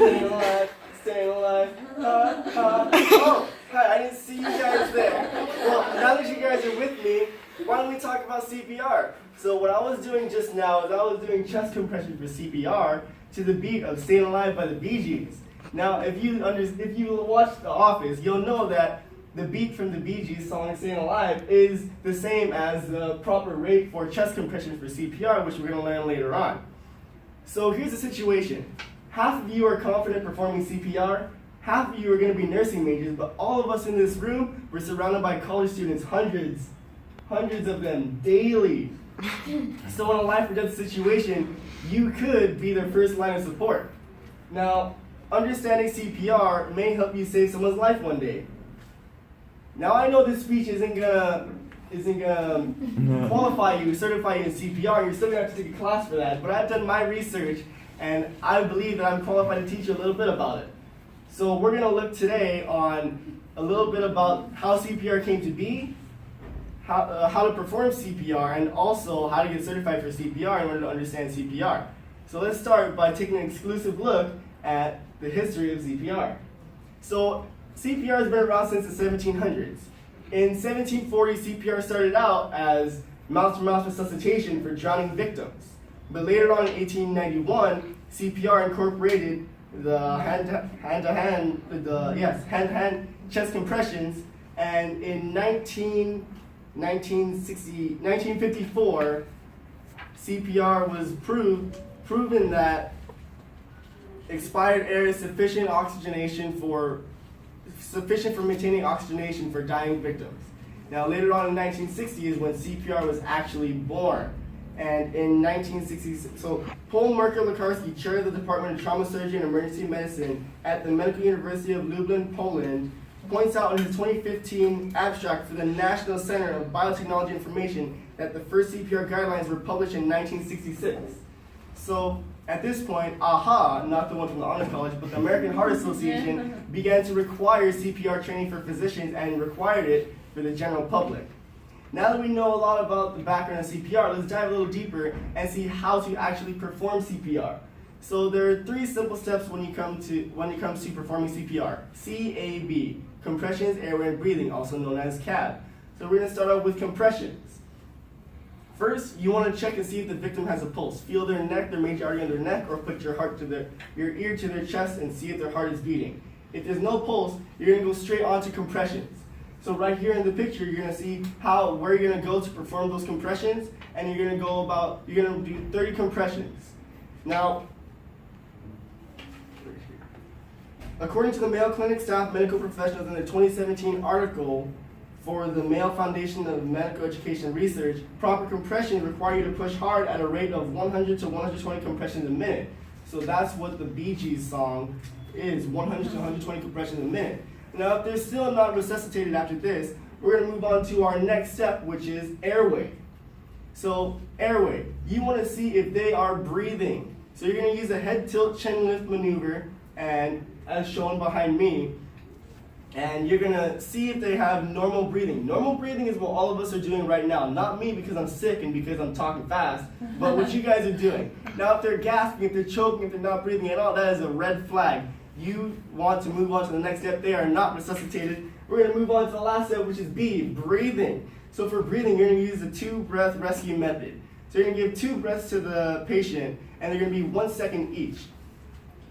Staying alive, staying alive. Oh, hi, I didn't see you guys there. Well, now that you guys are with me, why don't we talk about CPR? So what I was doing just now is I was doing chest compression for CPR to the beat of Staying Alive by the Bee Gees. Now, if you watch The Office, you'll know that the beat from the Bee Gees song Staying Alive is the same as the proper rate for chest compression for CPR, which we're going to learn later on. So here's the situation. Half of you are confident performing CPR, half of you are going to be nursing majors, but all of us in this room, we're surrounded by college students, hundreds of them daily. So in a life or death situation, you could be their first line of support. Now, understanding CPR may help you save someone's life one day. Now I know this speech isn't gonna qualify you, certify you in CPR. You're still gonna have to take a class for that. But I've done my research, and I believe that I'm qualified to teach you a little bit about it. So we're gonna look today on a little bit about how CPR came to be, how to perform CPR, and also how to get certified for CPR in order to understand CPR. So let's start by taking an exclusive look at the history of CPR. So CPR has been around since the 1700s. In 1740, CPR started out as mouth-to-mouth resuscitation for drowning victims. But later on in 1891, CPR incorporated the hand-to-hand chest compressions, and in 1954, CPR was proven that expired air is sufficient for maintaining oxygenation for dying victims. Now later on in 1960 is when CPR was actually born. And in 1966, so Paul Merker-Lekarski, chair of the Department of Trauma Surgery and Emergency Medicine at the Medical University of Lublin, Poland, points out in his 2015 abstract for the National Center of Biotechnology Information that the first CPR guidelines were published in 1966. So at this point, AHA, not the one from the Honor College, but the American Heart Association began to require CPR training for physicians and required it for the general public. Now that we know a lot about the background of CPR, let's dive a little deeper and see how to actually perform CPR. So there are 3 simple steps when it comes to performing CPR. CAB, compressions, airway, and breathing, also known as CAB. So we're going to start out with compressions. First, you want to check and see if the victim has a pulse. Feel their neck, their major artery on their neck, or put your ear to their chest and see if their heart is beating. If there's no pulse, you're going to go straight on to compressions. So right here in the picture, you're going to see where you're going to go to perform those compressions, and you're going to do 30 compressions. Now, according to the Mayo Clinic staff medical professionals in the 2017 article for the Mayo Foundation of Medical Education Research, proper compression require you to push hard at a rate of 100 to 120 compressions a minute. So that's what the Bee Gees song is, 100 to 120 compressions a minute. Now, if they're still not resuscitated after this, we're going to move on to our next step, which is airway. So airway, you want to see if they are breathing. So you're going to use a head tilt chin lift maneuver, and as shown behind me, and you're going to see if they have normal breathing. Normal breathing is what all of us are doing right now. Not me because I'm sick and because I'm talking fast, but what you guys are doing. Now, if they're gasping, if they're choking, if they're not breathing at all, that is a red flag. You want to move on to the next step. They are not resuscitated. We're going to move on to the last step, which is B, breathing. So for breathing, you're going to use the 2-breath rescue method. So you're going to give 2 breaths to the patient, and they're going to be 1 second each.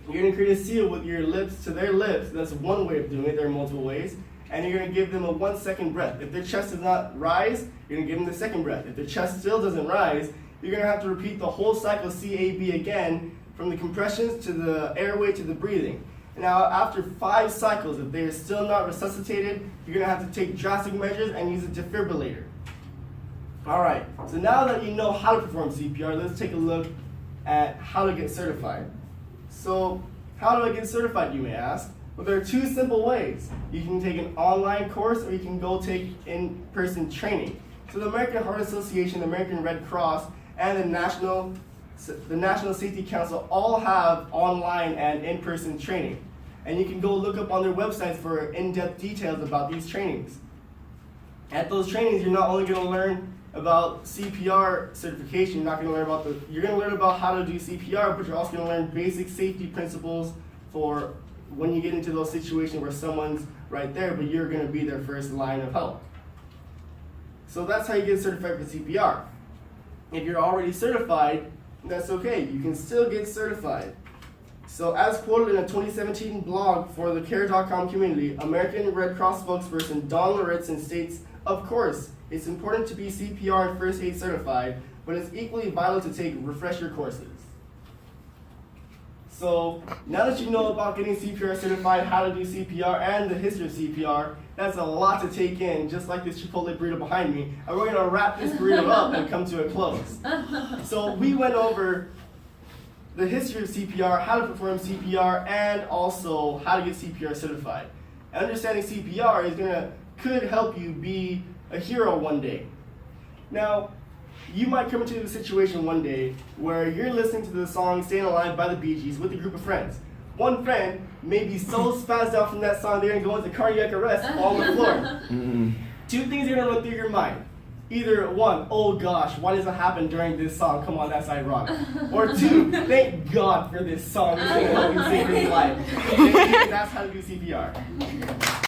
You're going to create a seal with your lips to their lips. That's one way of doing it. There are multiple ways. And you're going to give them a 1 second breath. If their chest does not rise, you're going to give them the second breath. If their chest still doesn't rise, you're going to have to repeat the whole cycle CAB again, from the compressions to the airway to the breathing. Now, after 5 cycles, if they are still not resuscitated, you're going to have to take drastic measures and use a defibrillator. All right, so now that you know how to perform CPR, let's take a look at how to get certified. So, how do I get certified, you may ask? Well, there are 2 simple ways. You can take an online course, or you can go take in-person training. So the American Heart Association, the American Red Cross, and the National Safety Council all have online and in-person training. And you can go look up on their websites for in-depth details about these trainings. At those trainings, you're not only going to learn about CPR certification, you're going to learn about how to do CPR, but you're also going to learn basic safety principles for when you get into those situations where someone's right there, but you're going to be their first line of help. So that's how you get certified for CPR. If you're already certified, that's okay. You can still get certified. So as quoted in a 2017 blog for the CARE.com community, American Red Cross spokesperson Don Lauritsen states, "Of course, it's important to be CPR and first aid certified, but it's equally vital to take refresher courses." So now that you know about getting CPR certified, how to do CPR, and the history of CPR, that's a lot to take in, just like this Chipotle burrito behind me. And we're gonna wrap this burrito up and come to a close. So we went over the history of CPR, how to perform CPR, and also how to get CPR certified. Understanding CPR could help you be a hero one day. Now, you might come into the situation one day where you're listening to the song Staying Alive by the Bee Gees with a group of friends. One friend may be so spazzed out from that song they're going to go into cardiac arrest, fall on the floor. Two things are going to run through your mind. Either one, oh gosh, why does it happen during this song? Come on, that's ironic. Or two, thank God for this song. It's going to help me save his life. That's how to do CPR.